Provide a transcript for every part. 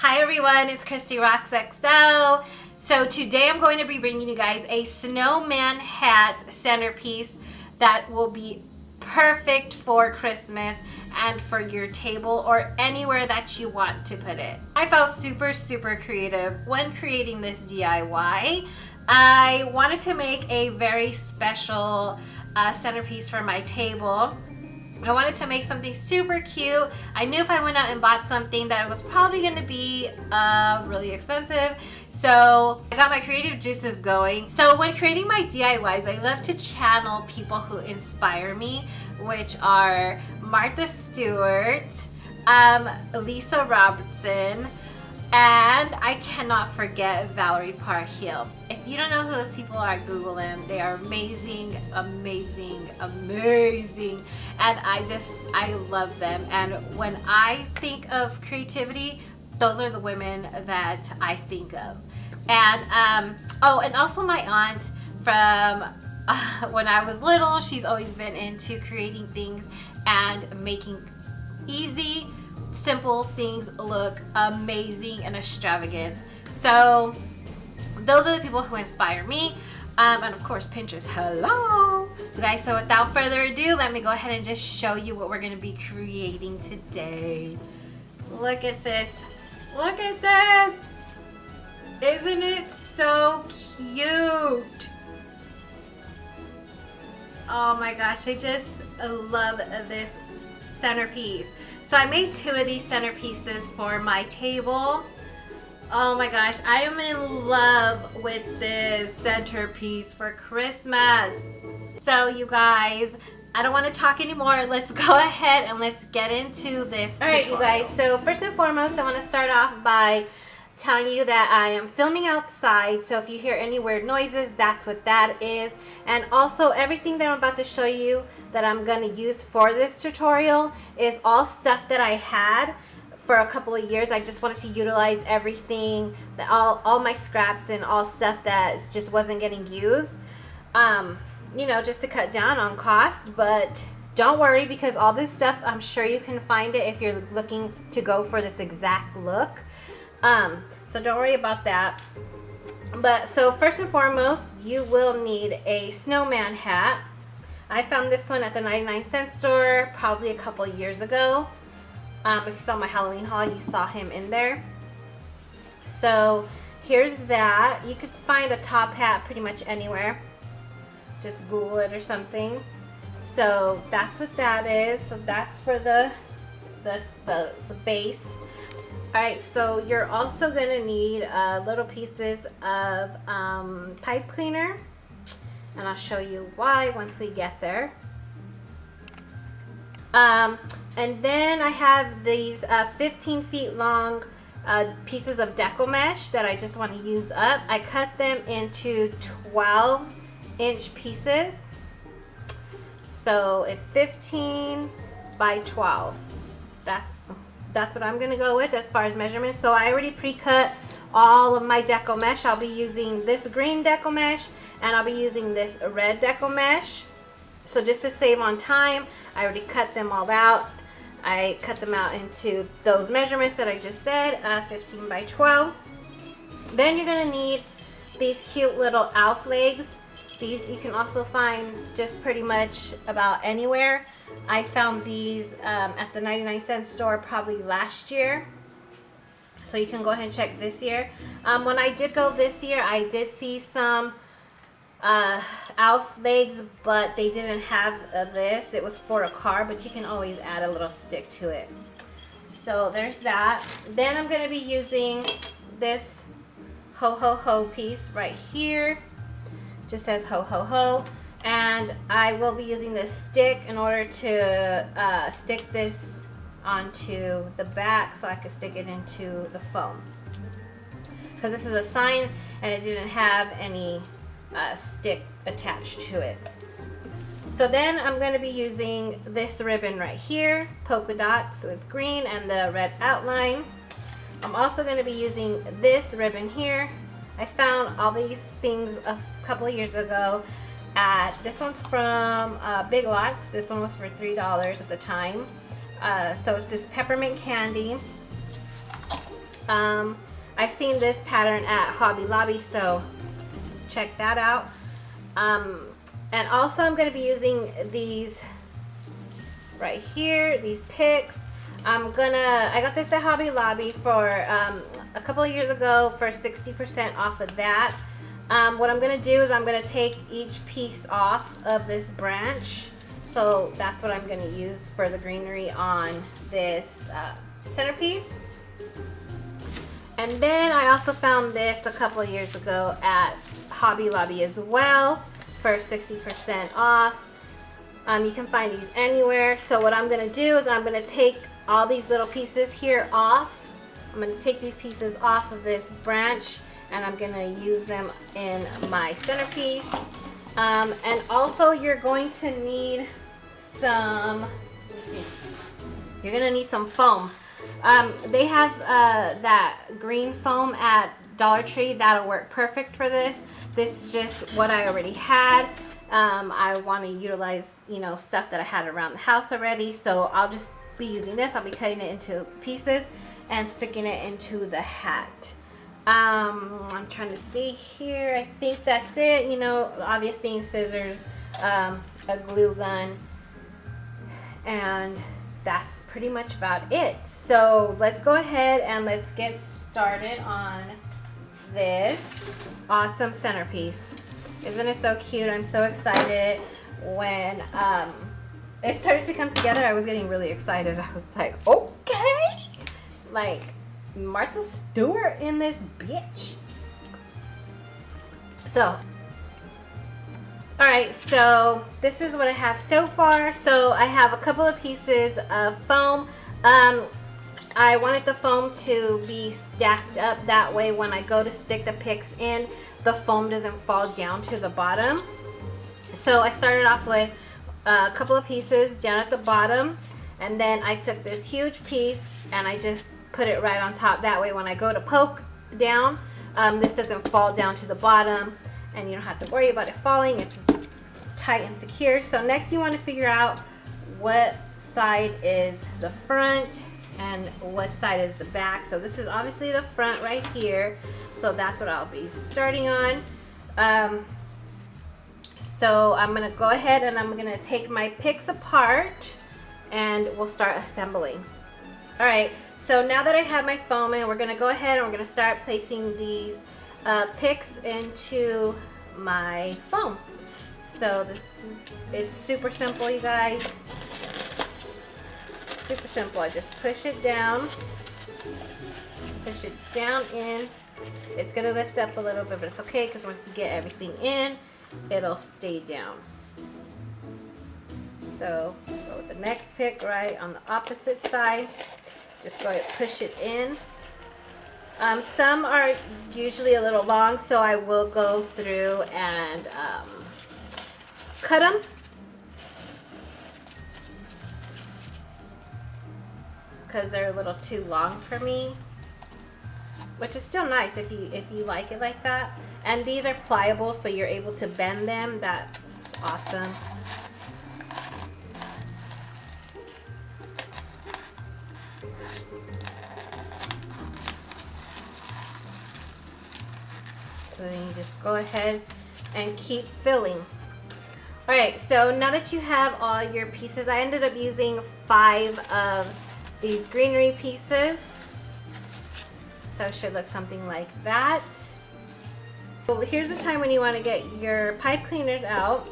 Hi everyone, it's ChristyRocksXO. So today I'm going to be bringing you guys a Snowman Hat Centerpiece that will be perfect for Christmas and for your table or anywhere that you want to put it. I felt super creative when creating this DIY. I wanted to make a very special centerpiece for my table. I wanted to make something super cute. I knew if I went out and bought something that it was probably going to be really expensive. So I got my creative juices going. So when creating my DIYs, I love to channel people who inspire me, which are Martha Stewart, Lisa Robertson, and I cannot forget Valerie Parr Hill. If you don't know who those people are, Google them. They are amazing. And I love them. And when I think of creativity, those are the women that I think of. And, oh, and also my aunt from when I was little, she's always been into creating things and making easy, simple things look amazing and extravagant. So those are the people who inspire me, and of course Pinterest. Hello guys. So without further ado, let me go ahead and just show you what we're going to be creating today. Look at this. Look at this. Isn't it so cute? Oh my gosh, I just love this centerpiece. So I made two of these centerpieces for my table. Oh my gosh, I am in love with this centerpiece for Christmas. So you guys, I don't want to talk anymore. Let's go ahead and let's get into this tutorial. Alright you guys, so first and foremost, I want to start off by telling you that I am filming outside, so if you hear any weird noises, that's what that is. And also everything that I'm about to show you that I'm going to use for this tutorial is all stuff that I had for a couple of years. I just wanted to utilize everything, that all my scraps and all stuff that just wasn't getting used, you know, just to cut down on cost. But don't worry, because all this stuff, I'm sure you can find it if you're looking to go for this exact look. So don't worry about that. But so first and foremost, you will need a snowman hat. I found this one at the 99-cent store probably a couple of years ago. If you saw my Halloween haul, you saw him in there. So here's that. You could find a top hat pretty much anywhere. Just Google it or something. So that's what that is. So that's for the base. Alright, so you're also going to need little pieces of pipe cleaner, and I'll show you why once we get there. And then I have these 15 feet long pieces of Deco Mesh that I just want to use up. I cut them into 12-inch pieces. So it's 15 by 12. That's what I'm going to go with as far as measurements. So I already pre-cut all of my Deco Mesh. I'll be using this green Deco Mesh, and I'll be using this red Deco Mesh. So just to save on time, I already cut them all out. I cut them out into those measurements that I just said, 15 by 12. Then you're going to need these cute little elf legs. These you can also find just pretty much about anywhere. I found these at the 99-cent store probably last year. So you can go ahead and check this year. When I did go this year, I did see some elf legs, but they didn't have this. It was for a car, but you can always add a little stick to it. So there's that. Then I'm going to be using this ho ho ho piece right here. Just says ho ho ho, and I will be using this stick in order to stick this onto the back so I can stick it into the foam, because this is a sign and it didn't have any stick attached to it. So then I'm going to be using this ribbon right here, polka dots with green and the red outline. I'm also going to be using this ribbon here. I found all these things a couple of years ago at, this one's from Big Lots. This one was for $3 at the time. So it's this peppermint candy. I've seen this pattern at Hobby Lobby, so check that out. And also I'm going to be using these right here, these picks. I got this at Hobby Lobby for a couple of years ago for 60% off of that. What I'm going to do is I'm going to take each piece off of this branch. So that's what I'm going to use for the greenery on this centerpiece. And then I also found this a couple of years ago at Hobby Lobby as well for 60% off. You can find these anywhere. So what I'm going to do is I'm going to take all these little pieces here off. I'm going to take these pieces off of this branch and I'm going to use them in my centerpiece. And also you're going to need some, you're going to need some foam. They have that green foam at Dollar Tree. That'll work perfect for this. This is just what I already had. I want to utilize, you know, stuff that I had around the house already. So I'll just be using this. I'll be cutting it into pieces and sticking it into the hat. I'm trying to see here. I think that's it. You know, obvious things, scissors, a glue gun, and that's pretty much about it. So let's go ahead and let's get started on this awesome centerpiece. Isn't it so cute? I'm so excited. When it started to come together, I was getting really excited. I was like, okay, like Martha Stewart in this bitch. So alright, so this is what I have so far. So I have a couple of pieces of foam. I wanted the foam to be stacked up, that way when I go to stick the picks in, the foam doesn't fall down to the bottom. So I started off with a couple of pieces down at the bottom, and then I took this huge piece and I just put it right on top. That way when I go to poke down, this doesn't fall down to the bottom and you don't have to worry about it falling. It's tight and secure. So next you want to figure out what side is the front and what side is the back. So this is obviously the front right here. So that's what I'll be starting on. So I'm going to go ahead and I'm going to take my picks apart and we'll start assembling. Alright, so now that I have my foam in, we're going to go ahead and we're going to start placing these picks into my foam. So this is, it's super simple, you guys. Super simple. I just push it down in. It's going to lift up a little bit, but it's okay because once you get everything in, it'll stay down. So go with the next pick right on the opposite side. Just go ahead and push it in. Some are usually a little long, so I will go through and cut them. Because they're a little too long for me, which is still nice if you like it like that. And these are pliable, so you're able to bend them. That's awesome. So then you just go ahead and keep filling. Alright, so now that you have all your pieces, I ended up using 5 of these greenery pieces. So it should look something like that. Well, here's the time when you want to get your pipe cleaners out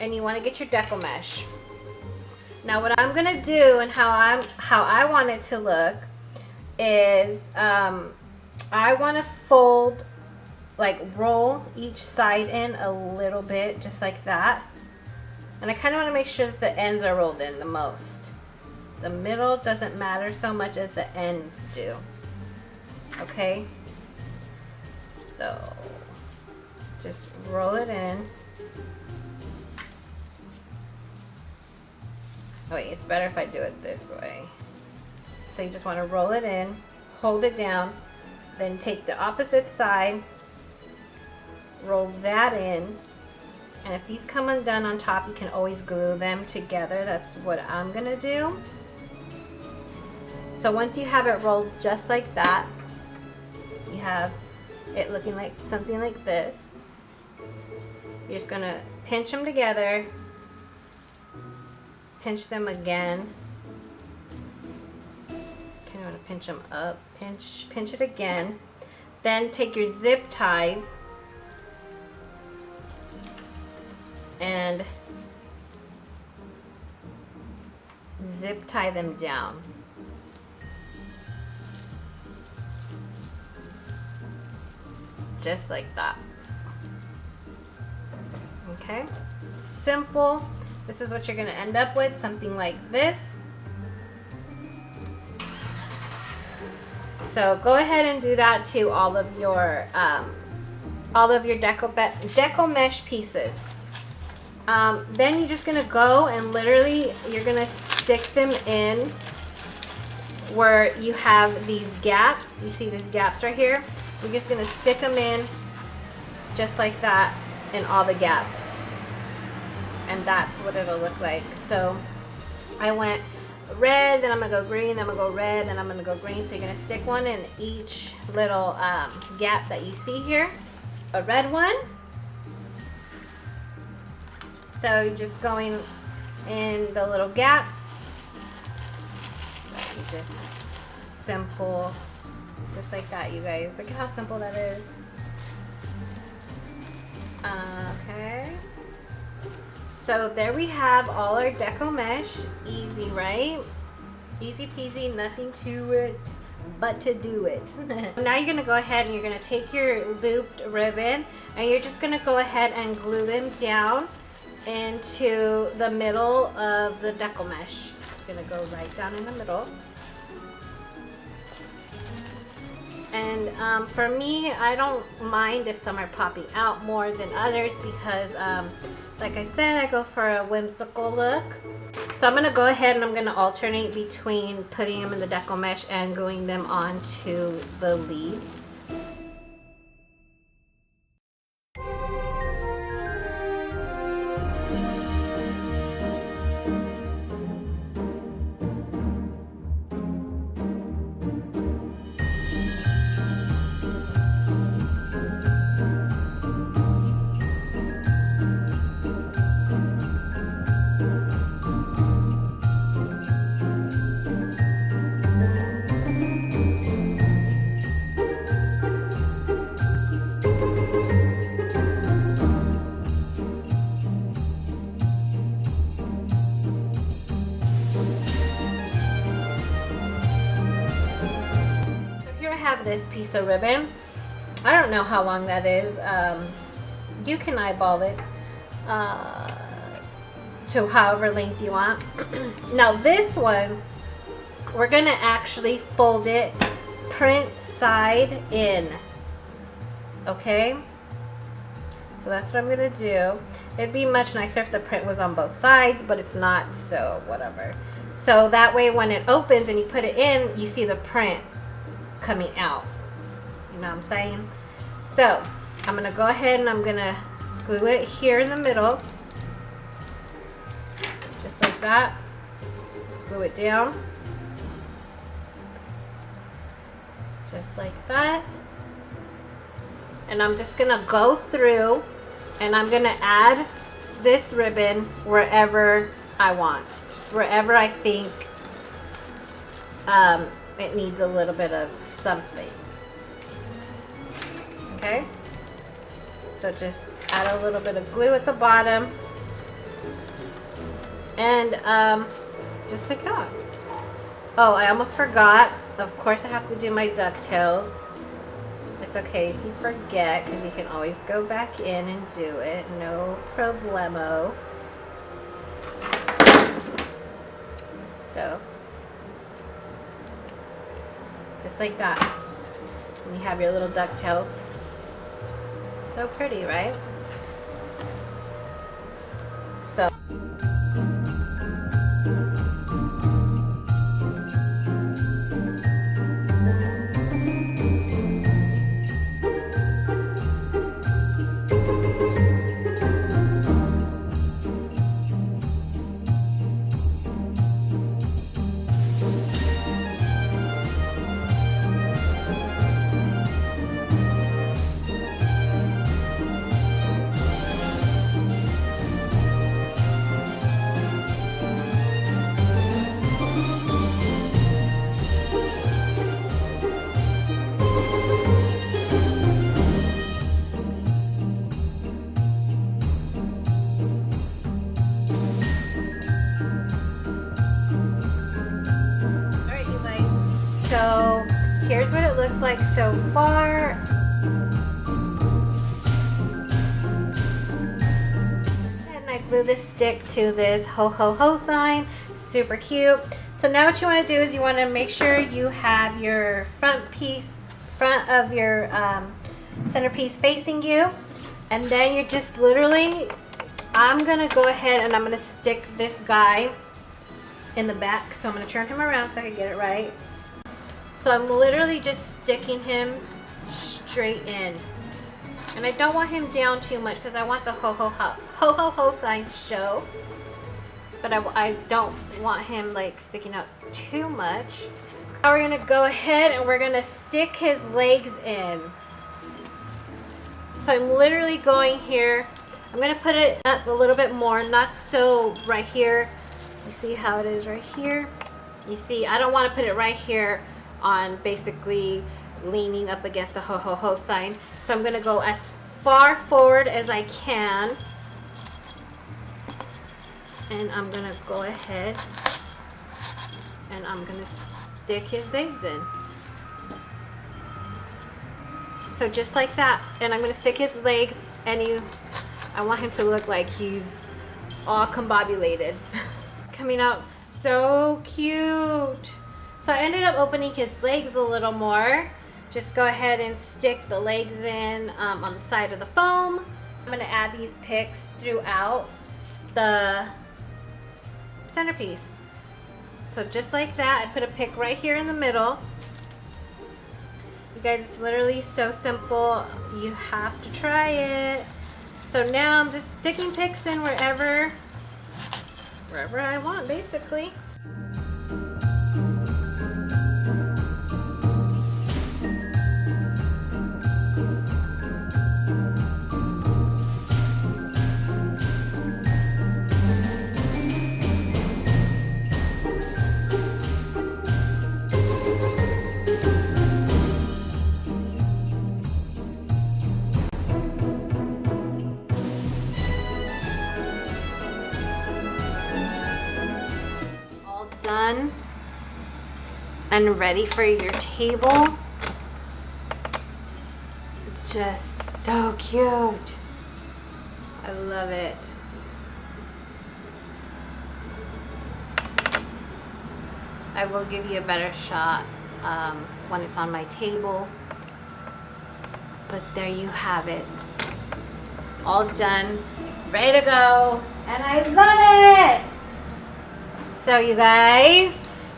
and you want to get your Deco Mesh. Now what I'm gonna do and how I want it to look is I want to fold, like roll each side in a little bit, just like that. And I kind of want to make sure that the ends are rolled in the most. The middle doesn't matter so much as the ends do. Okay? So just roll it in. Wait, it's better if I do it this way. So you just want to roll it in, hold it down, then take the opposite side, roll that in, and if these come undone on top, you can always glue them together. That's what I'm gonna do. So once you have it rolled just like that, have it looking like something like this. You're just gonna pinch them together, pinch them again. Okay, I'm gonna pinch them up, pinch it again. Then take your zip ties and zip tie them down. Just like that. Okay, simple. This is what you're gonna end up with, something like this. So go ahead and do that to all of your Deco Mesh pieces. Then you're just gonna go and literally you're gonna stick them in where you have these gaps. You see these gaps right here? You're just gonna stick them in just like that in all the gaps. And that's what it'll look like. So I went red, then I'm gonna go green, then I'm gonna go red, then I'm gonna go green. So you're gonna stick one in each little gap that you see here. A red one. So you're just going in the little gaps. So you just simple, just like that, you guys. Look at how simple that is. Okay. So there we have all our Deco Mesh. Easy, right? Easy peasy, nothing to it but to do it. Now you're gonna go ahead and you're gonna take your looped ribbon and you're just gonna go ahead and glue them down into the middle of the Deco Mesh. It's gonna go right down in the middle. And for me, I don't mind if some are popping out more than others because like I said, I go for a whimsical look. So I'm gonna go ahead and I'm gonna alternate between putting them in the Deco Mesh and gluing them onto the leaves. This piece of ribbon, I don't know how long that is. You can eyeball it to however length you want. Now this one, we're gonna actually fold it print side in. Okay, so that's what I'm gonna do. It'd be much nicer if the print was on both sides, but it's not, so whatever. So that way when it opens and you put it in, you see the print coming out. You know what I'm saying? So I'm gonna go ahead and I'm gonna glue it here in the middle, just like that. Glue it down, just like that. And I'm just gonna go through and I'm gonna add this ribbon wherever I want, just wherever I think it needs a little bit of something. Okay, so just add a little bit of glue at the bottom and just like that. Oh, I almost forgot, of course I have to do my ducktails. It's okay if you forget because you can always go back in and do it, no problemo. So just like that. And you have your little ducktails. So pretty, right? So looks like so far. And I glue this stick to this ho ho ho sign. Super cute. So now what you want to do is you want to make sure you have your front of your centerpiece facing you, and then you're just literally, I'm gonna go ahead and I'm gonna stick this guy in the back. So I'm gonna turn him around so I can get it right. So I'm literally just sticking him straight in, and I don't want him down too much because I want the ho ho ho sign to show, but I don't want him like sticking out too much. Now we're gonna go ahead and we're gonna stick his legs in. So I'm literally going here. I'm gonna put it up a little bit more, not so right here. You see how it is right here? You see, I don't want to put it right here on basically leaning up against the ho ho ho sign. So I'm gonna go as far forward as I can. And I'm gonna go ahead and I'm gonna stick his legs in. So just like that, and I'm gonna stick his legs, and I want him to look like he's all combobulated. Coming out so cute. So I ended up opening his legs a little more. Just go ahead and stick the legs in on the side of the foam. I'm gonna add these picks throughout the centerpiece. So just like that, I put a pick right here in the middle. You guys, it's literally so simple. You have to try it. So now I'm just sticking picks in wherever I want, basically. Done and ready for your table. Just so cute. I love it. I will give you a better shot when it's on my table, but there you have it, all done, ready to go, and I love it. So you guys,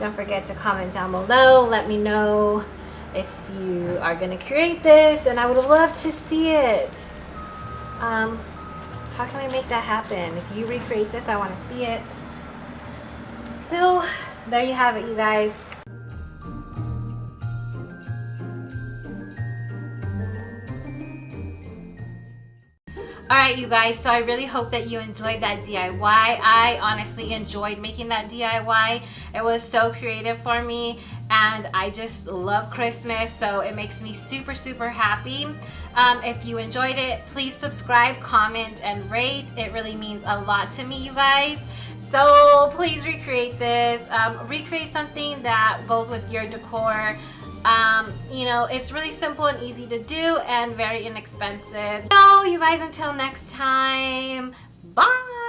don't forget to comment down below. Let me know if you are going to create this, and I would love to see it. How can I make that happen? If you recreate this, I want to see it. So there you have it, you guys. Alright you guys, so I really hope that you enjoyed that DIY. I honestly enjoyed making that DIY. It was so creative for me, and I just love Christmas, so it makes me super, super happy. If you enjoyed it, please subscribe, comment, and rate. It really means a lot to me, you guys. So please recreate this. Recreate something that goes with your decor. You know, it's really simple and easy to do and very inexpensive. So you guys, until next time, bye.